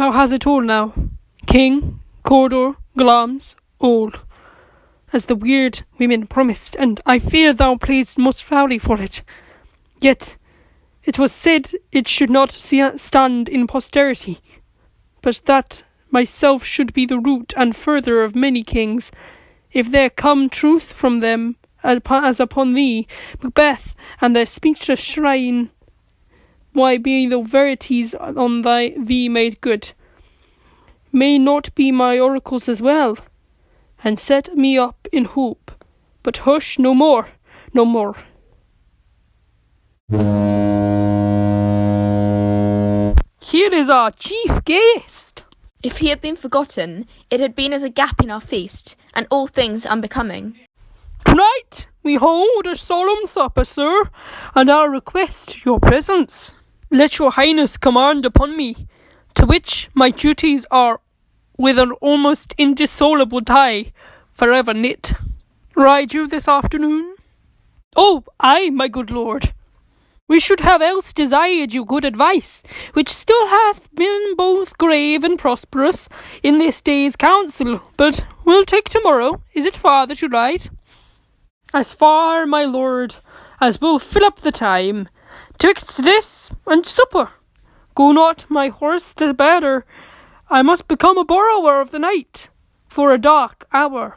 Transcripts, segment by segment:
thou hast it all now. King, Cawdor, Glamis, all, as the weird women promised, and I fear thou playedst most foully for it. Yet it was said it should not stand in posterity, but that myself should be the root and further of many kings, if there come truth from them, as upon thee, Macbeth, and their speechless shrine. Why be the verities on thee made good? May not be my oracles as well, and set me up in hope. But hush, no more, no more. Here is our chief guest. If he had been forgotten, it had been as a gap in our feast, and all things unbecoming. Tonight we hold a solemn supper, sir, and I request your presence. Let your highness command upon me, to which my duties are with an almost indissoluble tie forever knit. Ride you this afternoon? Oh, aye, my good lord. We should have else desired you good advice, which still hath been both grave and prosperous in this day's council, but we'll take tomorrow. Is it far that you ride? As far, my lord, as will fill up the time, twixt this and supper. Go not my horse the better, I must become a borrower of the night, for a dark hour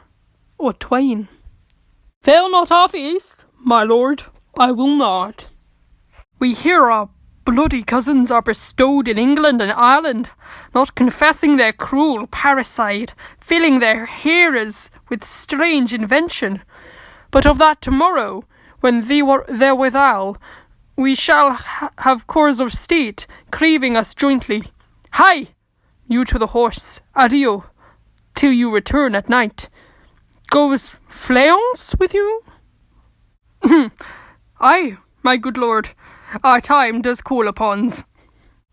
or twain. Fail not our feast, my lord, I will not. We hear our bloody cousins are bestowed in England and Ireland, not confessing their cruel parricide, filling their hearers with strange invention. But of that tomorrow, when thee were therewithal, we shall have cause of state, craving us jointly. Hie, you to the horse, adieu, till you return at night. Goes Fleance with you? Aye, my good lord, our time does call upon's.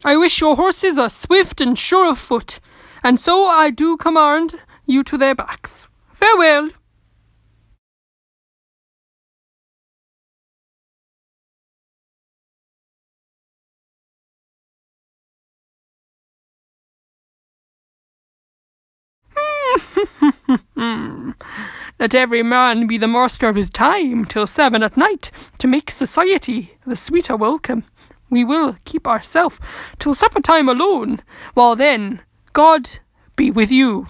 I wish your horses are swift and sure of foot, and so I do command you to their backs. Farewell. Let every man be the master of his time till 7 at night, to make society the sweeter welcome. We will keep ourself till supper time alone, while then God be with you.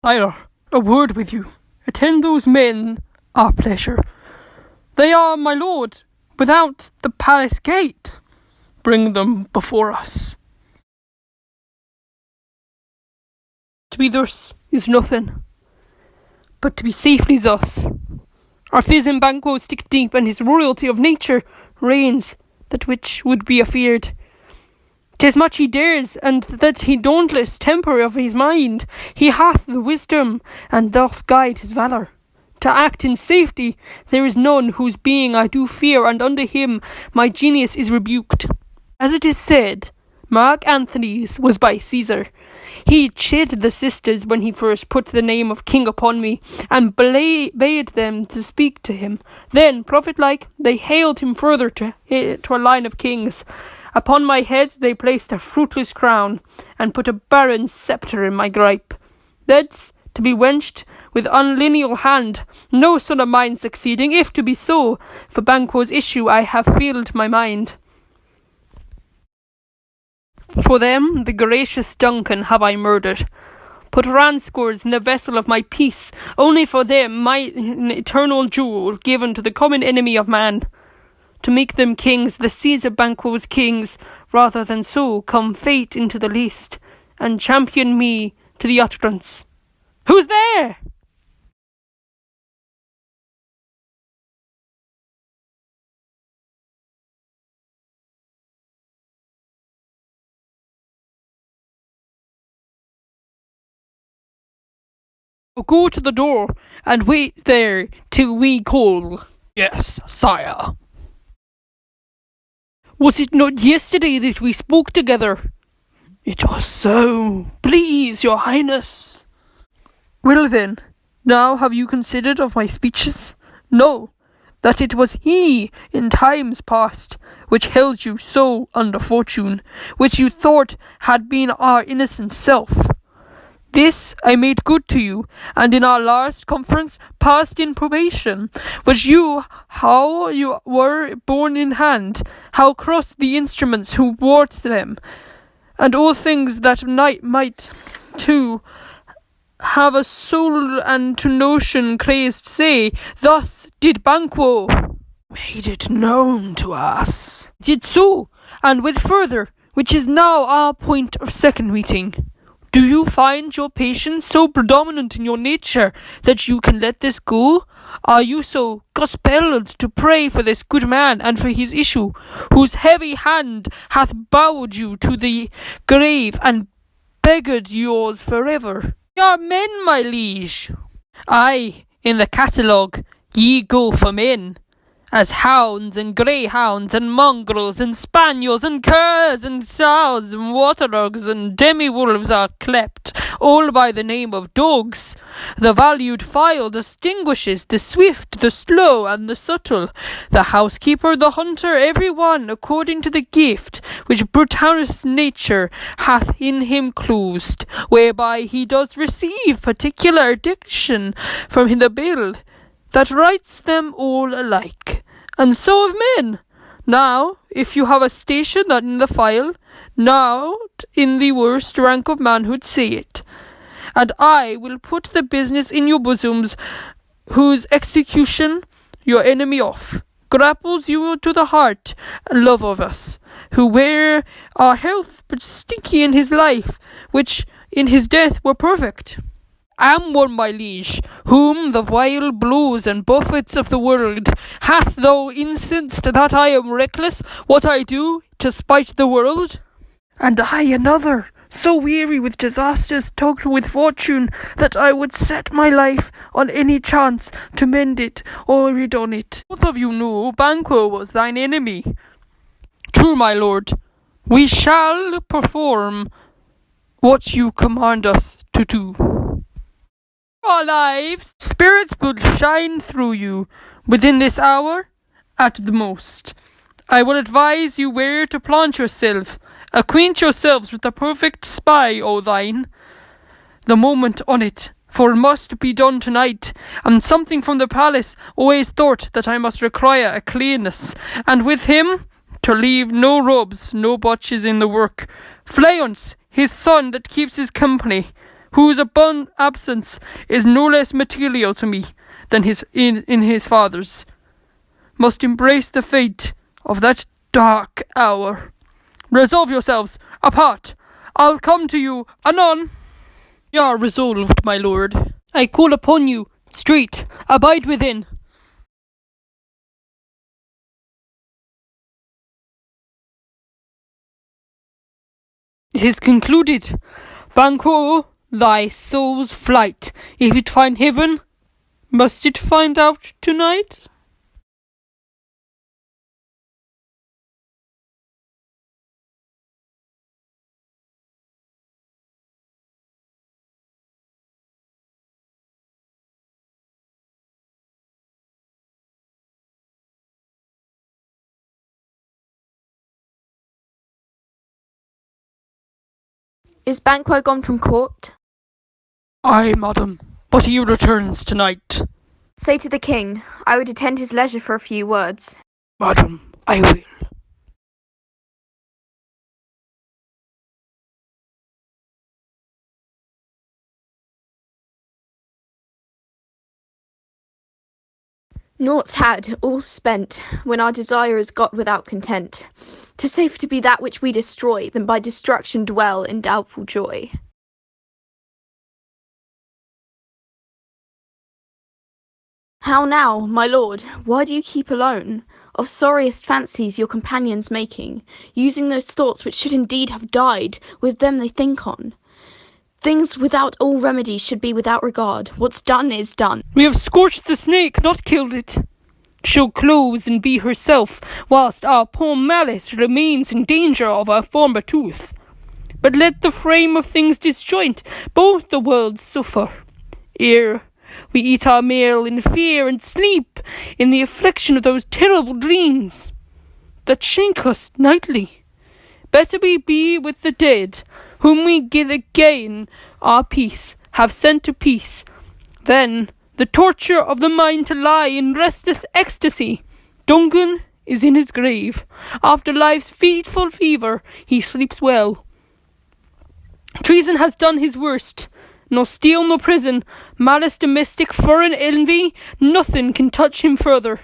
Sire, a word with you. Attend those men, our pleasure. They are, my lord, without the palace gate. Bring them before us. To be thus is nothing, but to be safely thus. Our fizz and Banquo stick deep, and his royalty of nature reigns, that which would be afeared. 'Tis much he dares, and that he dauntless temper of his mind. He hath the wisdom, and doth guide his valour. To act in safety, there is none whose being I do fear, and under him my genius is rebuked. As it is said, Mark Antony's was by Caesar. He chid the sisters when he first put the name of king upon me, and bade them to speak to him. Then, prophet-like, they hailed him further to a line of kings. Upon my head they placed a fruitless crown, and put a barren sceptre in my gripe. Thence, to be wenched with unlineal hand, no son of mine succeeding, if to be so, for Banquo's issue I have filled my mind. For them, the gracious Duncan, have I murdered, put ranscores in the vessel of my peace, only for them my eternal jewel given to the common enemy of man. To make them kings, the Caesar Banquo's kings, rather than so come fate into the least, and champion me to the utterance. Who's there? Go to the door, and wait there till we call. Yes, sire. Was it not yesterday that we spoke together? It was so, please, your highness. Well then, now have you considered of my speeches? No, that it was he in times past which held you so under fortune, which you thought had been our innocent self. This I made good to you, and in our last conference passed in probation, which how you were borne in hand, how crossed the instruments who wrought them, and all things that might too have a soul and to notion crazed say, thus did Banquo made it known to us. Did so, and went further, which is now our point of second meeting. Do you find your patience so predominant in your nature that you can let this go? Are you so gospelled to pray for this good man and for his issue, whose heavy hand hath bowed you to the grave and beggared yours forever? Ye are men, my liege. Aye, in the catalogue ye go for men, as hounds and greyhounds and mongrels and spaniels and curs and sows and waterdogs and demi-wolves are clept, all by the name of dogs. The valued file distinguishes the swift, the slow, and the subtle, the housekeeper, the hunter, every one according to the gift which brutalist nature hath in him closed, whereby he does receive particular diction from the bill that writes them all alike. And so of men. Now, if you have a station that in the file, not in the worst rank of manhood, say it, and I will put the business in your bosoms, whose execution your enemy off grapples you to the heart, love of us, who wear our health but stinky in his life, which in his death were perfect. Am one, my liege, whom the vile blows and buffets of the world hath thou incensed that I am reckless what I do to spite the world? And I another, so weary with disasters tugged with fortune, that I would set my life on any chance to mend it or rid on it. Both of you know Banquo was thine enemy. True, my lord, we shall perform what you command us to do. Our lives, spirits will shine through you within this hour at the most. I will advise you where to plant yourself. Acquaint yourselves with the perfect spy, O thine, the moment on it, for it must be done tonight, and something from the palace always thought that I must require a cleanness, and with him to leave no rubs, no botches in the work. Fleance, his son that keeps his company, whose absence is no less material to me than in his father's, must embrace the fate of that dark hour. Resolve yourselves apart. I'll come to you anon. You are resolved, my lord. I call upon you straight. Abide within. It is concluded. Banquo, thy soul's flight, if it find heaven, must it find out tonight? Is Banquo gone from court? Ay, madam, but he returns tonight. Say to the king, I would attend his leisure for a few words. Madam, I will. Naught's had, all spent, when our desire is got without content. 'Tis safer to be that which we destroy, than by destruction dwell in doubtful joy. How now, my lord, why do you keep alone? Of sorriest fancies your companions making, using those thoughts which should indeed have died, with them they think on. Things without all remedy should be without regard. What's done is done. We have scorched the snake, not killed it. she'll close and be herself, whilst our poor Malice remains in danger of her former tooth. But let the frame of things disjoint, both the worlds suffer. Ere we eat our meal in fear and sleep in the affliction of those terrible dreams that shake us nightly. Better we be with the dead, whom we give again our peace, have sent to peace, than the torture of the mind to lie in restless ecstasy. Duncan is in his grave. After life's fitful fever, he sleeps well. Treason has done his worst. No steel, no prison, malice domestic, foreign envy, nothing can touch him further.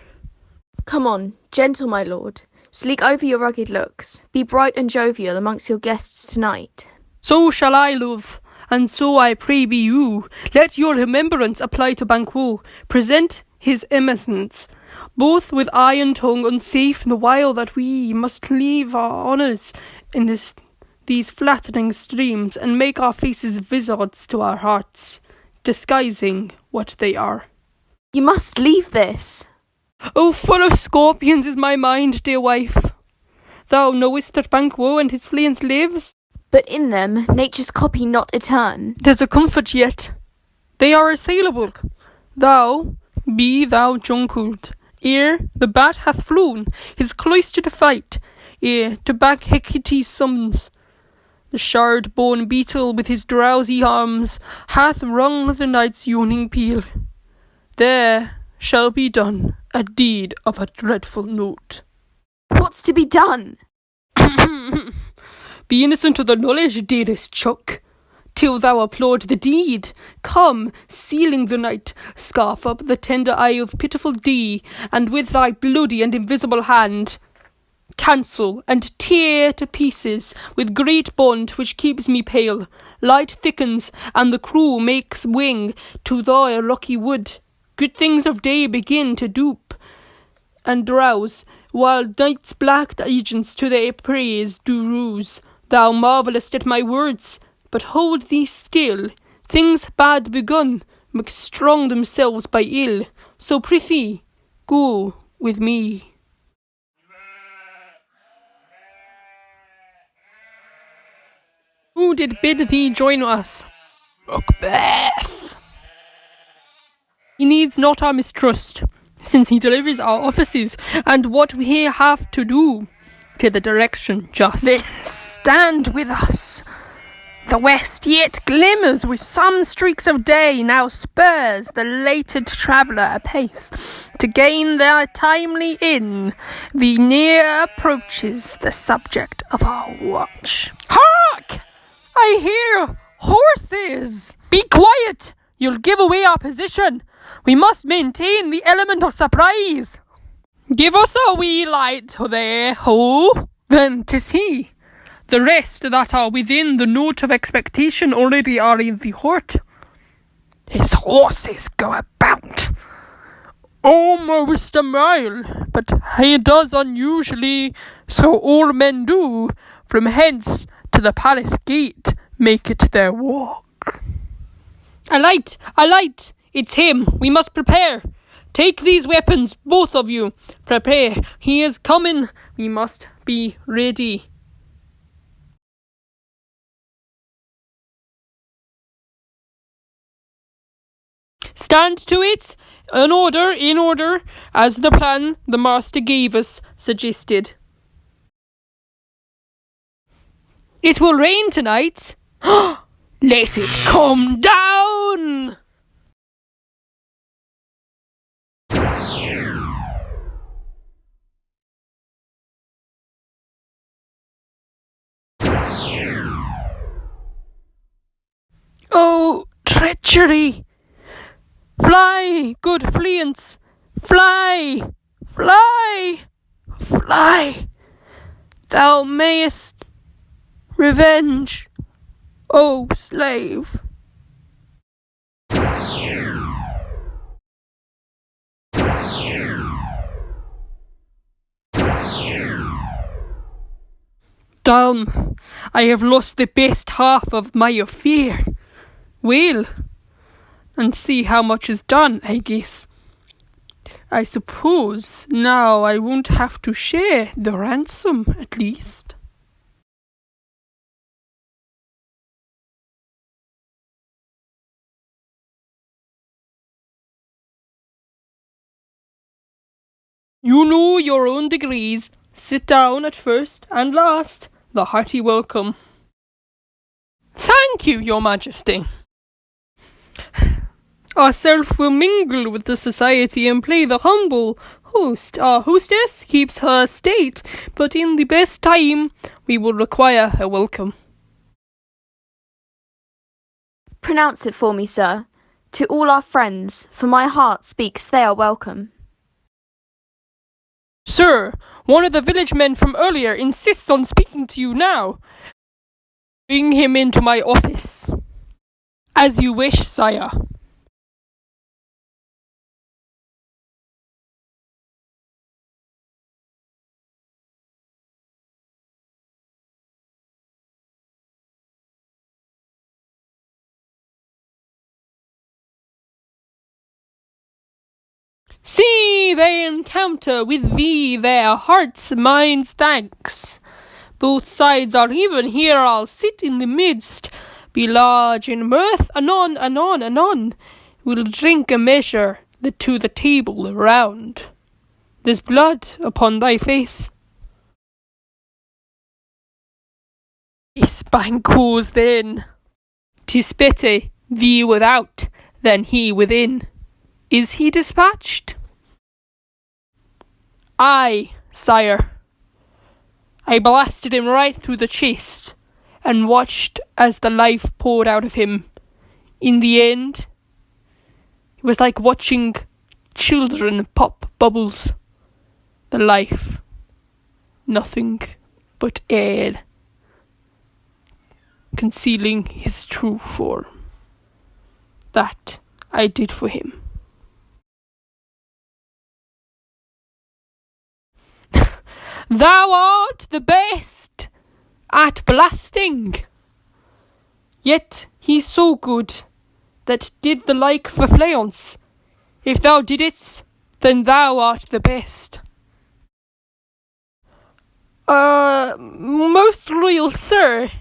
Come on, gentle my lord. Sleek over your rugged looks. Be bright and jovial amongst your guests tonight. So shall I, love, and so I pray be you. Let your remembrance apply to Banquo. Present his eminence, both with eye and tongue unsafe, the while that we must leave our honours in these flattering streams, and make our faces vizards to our hearts, disguising what they are. You must leave this. Oh, full of scorpions is my mind, dear wife. Thou knowest that Banquo and his fleance lives. But in them nature's copy not etern. There's a comfort yet. They are assailable. Be thou junkled, ere the bat hath flown his cloister to fight, ere to back Hecate's summons. The shard-born beetle with his drowsy arms hath rung the night's yawning peal. There shall be done a deed of a dreadful note. What's to be done? Be innocent of the knowledge, dearest Chuck, till thou applaud the deed. Come, sealing the night, scarf up the tender eye of pitiful Dee, and with thy bloody and invisible hand cancel and tear to pieces with great bond which keeps me pale. Light thickens, and the crew makes wing to thy rocky wood. Good things of day begin to dupe and drowse, while night's black agents to their praise do ruse. Thou marvellest at my words, but hold thee still. Things bad begun make strong themselves by ill. So prithee, go with me. Who did bid thee join us? Macbeth. He needs not our mistrust, since he delivers our offices and what we have to do to the direction just. Then stand with us. The west yet glimmers with some streaks of day, now spurs the lated traveller apace. To gain their timely inn, the near approaches the subject of our watch. Hark! I hear horses! Be quiet! You'll give away our position. We must maintain the element of surprise. Give us a wee light there, ho! Then 'tis he. The rest that are within the note of expectation already are in the court. His horses go about almost a mile, but he does unusually, so all men do, from hence to the palace gate, make it their walk. A light! It's him. We must prepare. Take these weapons, both of you. Prepare. He is coming. We must be ready. Stand to it. In order, as the plan the master gave us suggested. It will rain tonight. Let it come down! Oh, treachery! Fly, good fleance! Fly! Fly! Fly! Thou mayest revenge, O slave! Damn, I have lost the best half of my affair. Well, and see how much is done, I guess. I suppose now I won't have to share the ransom, at least. You know your own degrees. Sit down at first and last. The hearty welcome. Thank you, your majesty. Ourself will mingle with the society and play the humble host. Our hostess keeps her state, but in the best time we will require her welcome. Pronounce it for me, sir. To all our friends, for my heart speaks they are welcome. Sir, one of the village men from earlier insists on speaking to you now. Bring him into my office. As you wish, sire. See, they encounter with thee their hearts' minds' thanks. Both sides are even, here I'll sit in the midst, be large in mirth, anon, anon, anon. We'll drink a measure to the table round. There's blood upon thy face. Yes, Banquos then. 'Tis better thee without than he within. Is he dispatched? Aye, sire. I blasted him right through the chest, and watched as the life poured out of him. In the end, it was like watching children pop bubbles. The life, nothing but air, concealing his true form. That I did for him. Thou art the best at blasting. Yet he's so good that did the like for Fleance. If thou didst, then thou art the best. Most royal sir,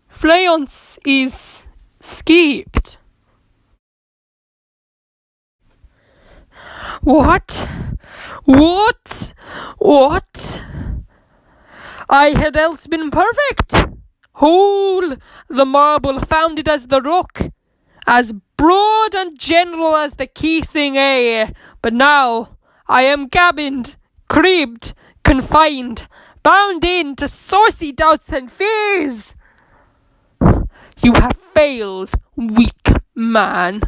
Fleance is escaped. What? What? What? I had else been perfect, whole, the marble founded as the rock, as broad and general as the casing air. But now I am cabined, cribbed, confined, bound in to saucy doubts and fears. You have failed, weak man.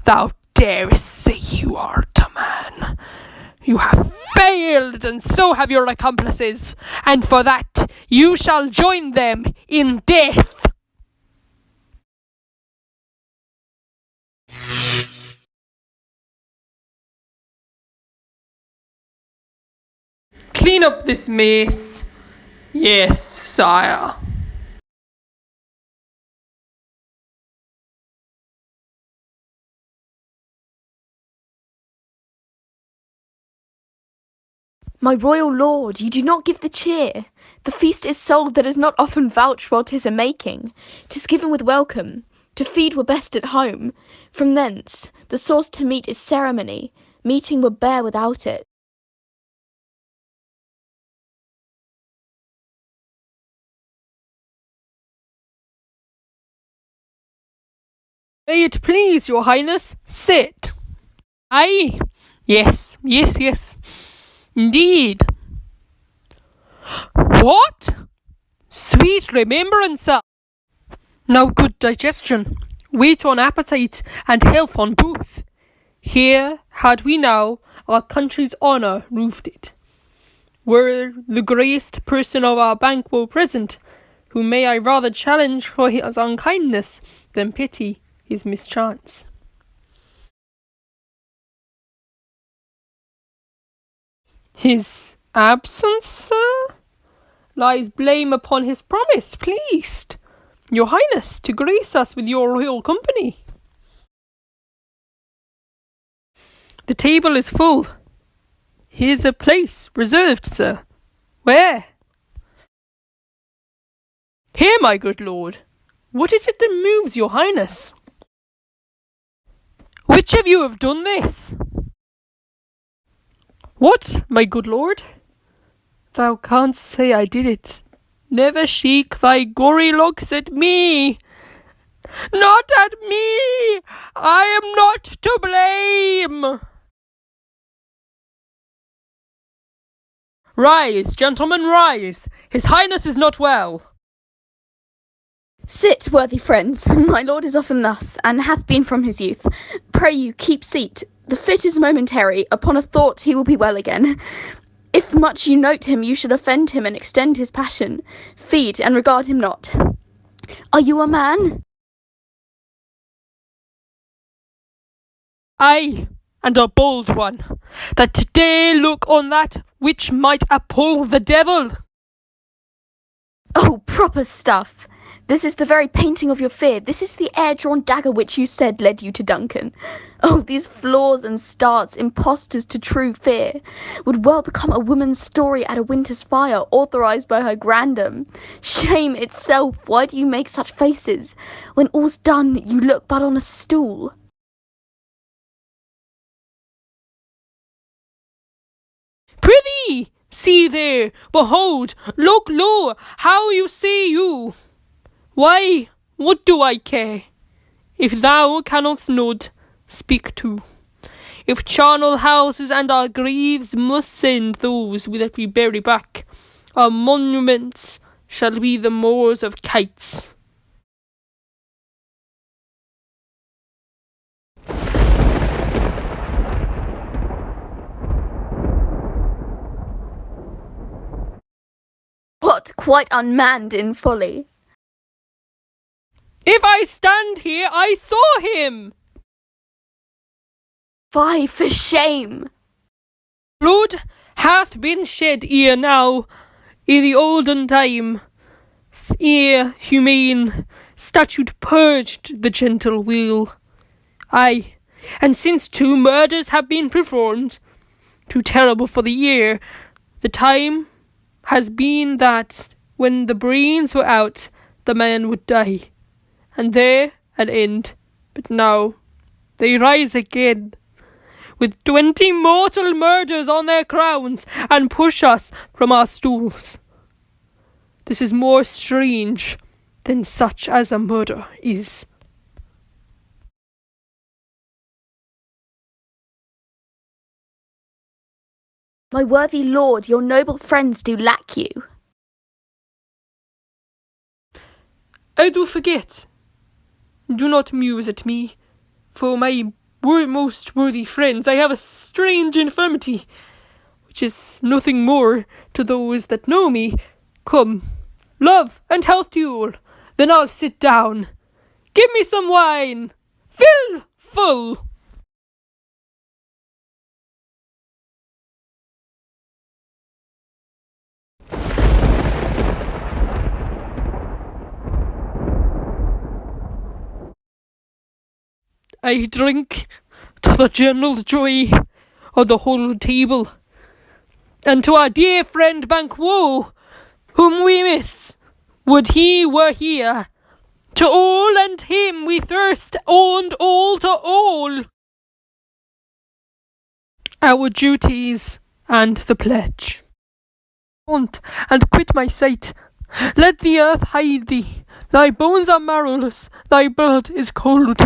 Thou darest say you art a man. You have failed, and so have your accomplices, and for that you shall join them in death. Clean up this mess. Yes, sire. My royal lord, you do not give the cheer. The feast is sold that is not often vouched while 'tis a making. 'Tis given with welcome. To feed were best at home. From thence, the sauce to meat is ceremony. Meeting were bare without it. May it please your highness, sit. Aye, yes, yes, yes, indeed. What? Sweet remembrance. Now good digestion, weight on appetite, and health on both. Here had we now our country's honour roofed it. Were the greatest person of our Banquo present, whom may I rather challenge for his unkindness than pity his mischance. His absence, sir? Lies blame upon his promise, pleased, your highness, to grace us with your royal company. The table is full, Here's a place reserved, sir. Where? Here, my good lord. What is it that moves your highness? Which of you have done this? What, my good lord? Thou can't say I did it. Never shake thy gory looks at me. Not at me! I am not to blame! Rise, gentlemen, rise! His highness is not well. Sit, worthy friends. My lord is often thus, and hath been from his youth. Pray you, keep seat. The fit is momentary. Upon a thought he will be well again. If much you note him, you should offend him and extend his passion. Feed and regard him not. Are you a man? Aye, and a bold one, that today look on that which might appall the devil. Oh, proper stuff. This is the very painting of your fear. This is the air-drawn dagger which you said led you to Duncan. Oh, these flaws and starts, impostors to true fear, would well become a woman's story at a winter's fire, authorised by her grandam. Shame itself, why do you make such faces? When all's done, you look but on a stool. Prithee, see there, behold, look low, how you say you. Why, what do I care? If thou cannot nod, speak to. If charnel houses and our graves must send those that we bury back, our monuments shall be the moors of kites. What, quite unmanned in folly? If I stand here, I saw him. Fie, for shame! Blood hath been shed ere now, ere the olden time, ere humane statute purged the gentle will. Aye, and since 2 murders have been performed, too terrible for the year, the time has been that when the brains were out, the man would die, and there an end. But now they rise again, with 20 mortal murders on their crowns, and push us from our stools. This is more strange than such as a murder is. My worthy lord, your noble friends do lack you. I do forget. Do not muse at me. For my most worthy friends, I have a strange infirmity, which is nothing more to those that know me. Come, love and health to you all. Then I'll sit down. Give me some wine. Fill full. I drink to the general joy of the whole table, and to our dear friend Banquo, whom we miss. Would he were here. To all and him we thirst, and all to all. Our duties and the pledge. Want and quit my sight. Let the earth hide thee. Thy bones are marrowless, thy blood is cold.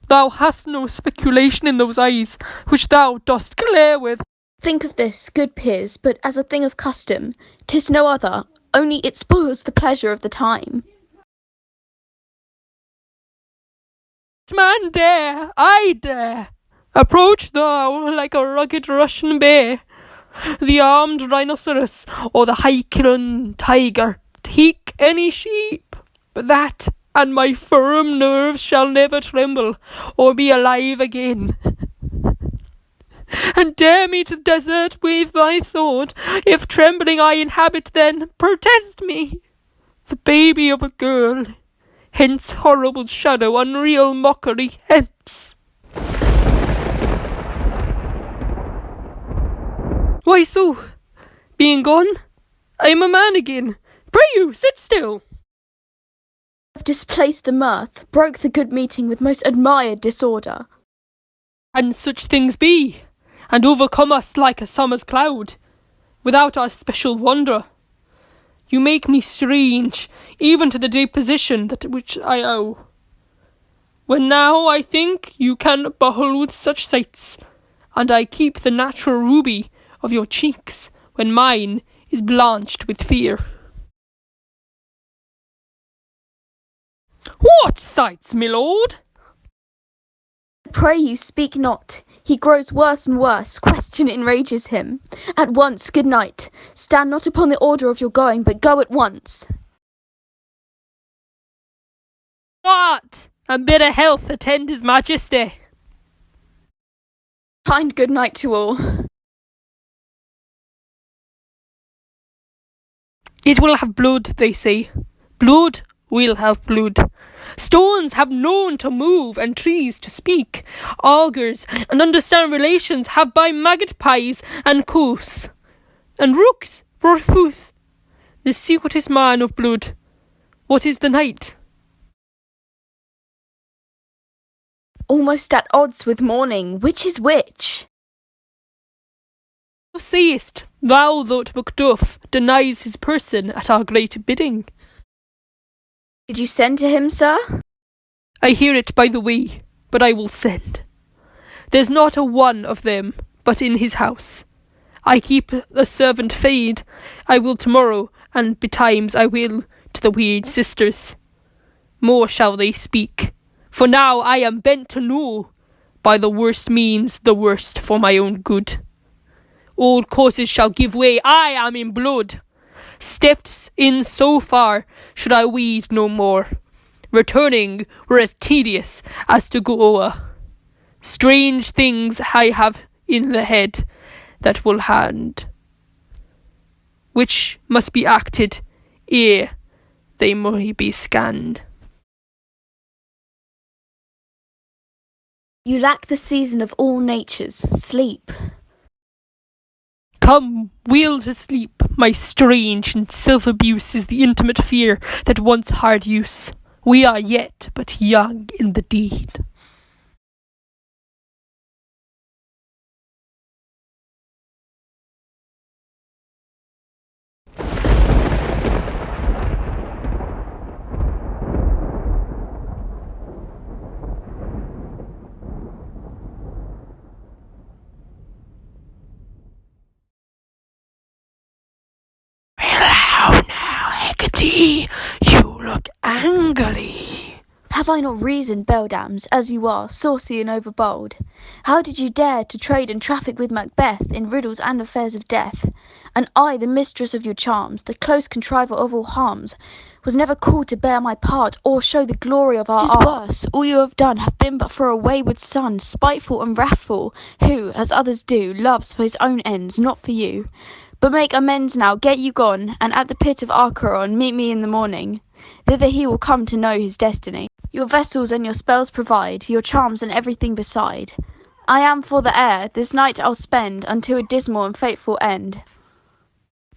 Thou hast no speculation in those eyes which thou dost glare with. Think of this, good peers, but as a thing of custom. 'Tis no other, only it spoils the pleasure of the time. Man dare, I dare. Approach thou like a rugged Russian bear, the armed rhinoceros, or the Highland tiger. Take any sheep, but that and my firm nerves shall never tremble, or be alive again. And dare me to desert with thy sword, if trembling I inhabit, then protest me, the baby of a girl. Hence horrible shadow, unreal mockery, hence. Why so? Being gone, I am a man again. Pray you, sit still. Have displaced the mirth, broke the good meeting with most admired disorder. And such things be, and overcome us like a summer's cloud, without our special wonder. You make me strange, even to the deposition that which I owe. When now I think you can behold such sights, and I keep the natural ruby of your cheeks, when mine is blanched with fear. What sights, my lord? Pray you, speak not. He grows worse and worse. Question enrages him. At once, good night. Stand not upon the order of your going, but go at once. What? And better health attend his majesty. Kind good night to all. It will have blood, they say. Blood will have blood. Stones have known to move and trees to speak. Augurs and understand relations have by magpies and coos and rooks brought forth the secretest man of blood. What is the night? Almost at odds with morning. Which is which? Thou sayest thou that Macduff denies his person at our great bidding. Did you send to him, sir? I hear it by the way, but I will send. There's not a one of them but in his house. I keep a servant fade. I will tomorrow, and betimes I will to the weird sisters. More shall they speak, for now I am bent to know, by the worst means the worst for my own good. Old causes shall give way, I am in blood. Steps in so far should I weed no more. Returning were as tedious as to go o'er. Strange things I have in the head that will hand, which must be acted ere they may be scanned. You lack the season of all natures, sleep. Come, we'll to sleep. My strange and self-abuse is the intimate fear that wants hard use. We are yet but young in the deed. Hello now, Hecate. You look angry. Have I not reason, beldams, as you are, saucy and overbold? How did you dare to trade and traffic with Macbeth in riddles and affairs of death? And I, the mistress of your charms, the close contriver of all harms, was never called to bear my part, or show the glory of our art. 'Tis worse, all you have done have been but for a wayward son, spiteful and wrathful, who, as others do, loves for his own ends, not for you. But make amends now, get you gone, and at the pit of Acheron meet me in the morning. Thither he will come to know his destiny. Your vessels and your spells provide, your charms and everything beside. I am for the air, this night I'll spend unto a dismal and fateful end.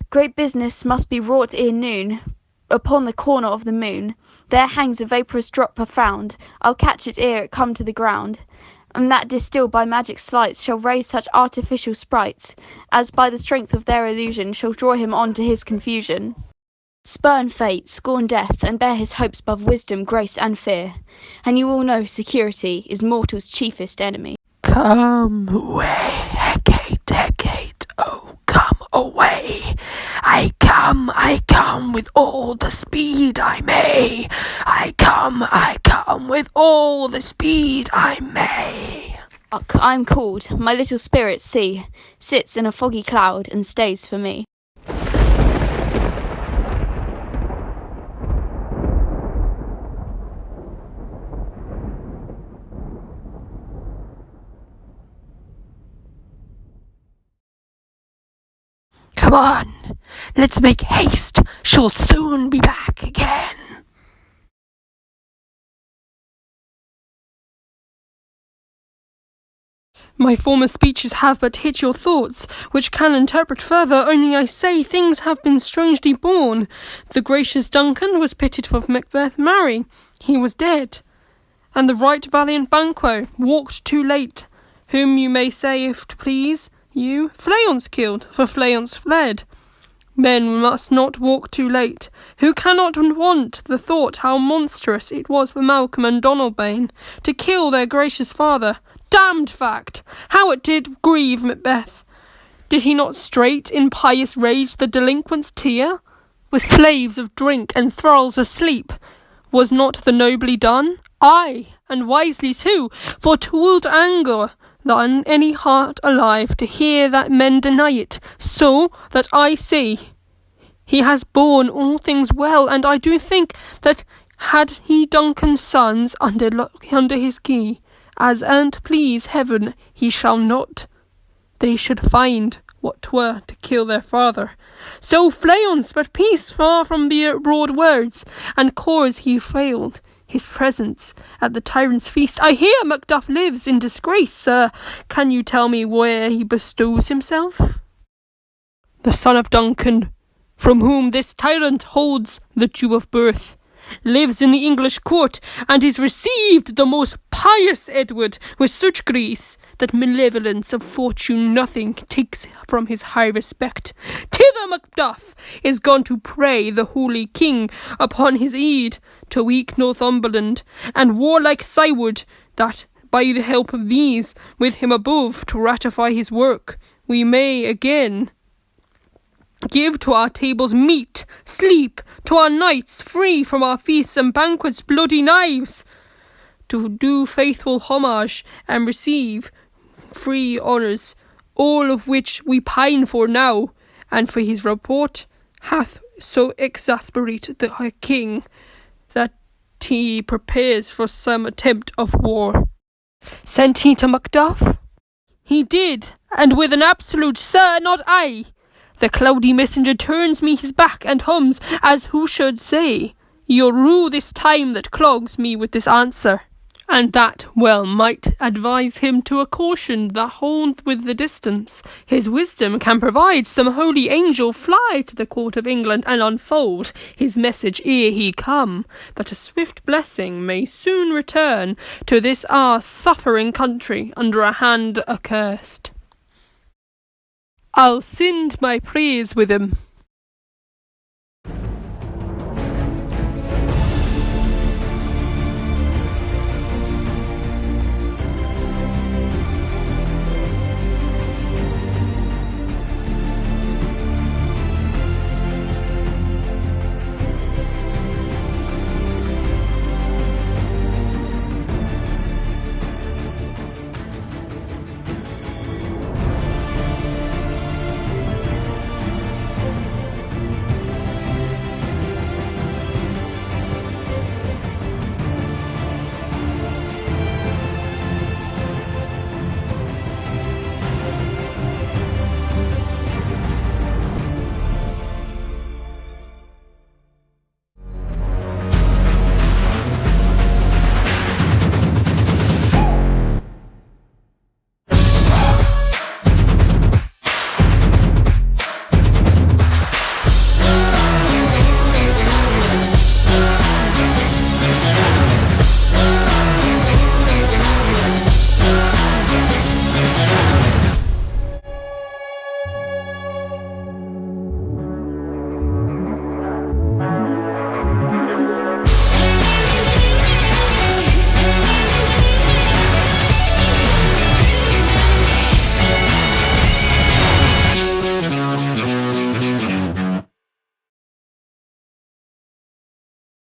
Great business must be wrought ere noon, upon the corner of the moon. There hangs a vaporous drop profound, I'll catch it ere it come to the ground. And that distilled by magic sleights shall raise such artificial sprites, as by the strength of their illusion shall draw him on to his confusion. Spurn fate, scorn death, and bear his hopes above wisdom, grace, and fear, and you all know security is mortal's chiefest enemy. Come away, Hecate, Hecate, oh come away. I come with all the speed I may. I come with all the speed I may. I'm called, my little spirit, see, sits in a foggy cloud and stays for me. Come on, let's make haste. She'll soon be back again. My former speeches have but hit your thoughts, which can interpret further, only I say things have been strangely born. The gracious Duncan was pitted for Macbeth marry. He was dead. And the right valiant Banquo walked too late, whom you may say, if to please you, Fleance killed, for Fleance fled. Men must not walk too late. Who cannot want the thought how monstrous it was for Malcolm and Donalbain to kill their gracious father? Damned fact! How it did grieve Macbeth! Did he not straight in pious rage the delinquents tear? With slaves of drink and thralls of sleep, was not the nobly done? Ay, and wisely too, for 'twould anger than any heart alive to hear that men deny it, so that I say he has borne all things well, and I do think that had he Duncan's sons under his key, as an't please heaven he shall not, they should find what 'twere to kill their father. So Fleance, but peace far from the broad words, and cause he failed his presence at the tyrant's feast. I hear Macduff lives in disgrace, sir. Can you tell me where he bestows himself? The son of Duncan, from whom this tyrant holds the due of birth, lives in the English court, and is received the most pious Edward with such grace that malevolence of fortune nothing takes from his high respect. Thither Macduff is gone to pray the holy king upon his aid to weak Northumberland and warlike Siward, that by the help of these with him above to ratify his work, we may again give to our tables meat, sleep, to our nights free from our feasts and banquets bloody knives, to do faithful homage and receive free honours, all of which we pine for now, and for his report hath so exasperated the king that he prepares for some attempt of war. Sent he to Macduff? He did, and with an absolute sir, not I. The cloudy messenger turns me his back and hums, as who should say, You'll rue this time that clogs me with this answer. And that well might advise him to a caution that hold with the distance. His wisdom can provide some holy angel fly to the court of England and unfold his message ere he come, that a swift blessing may soon return to this our suffering country under a hand accursed. I'll send my praise with him.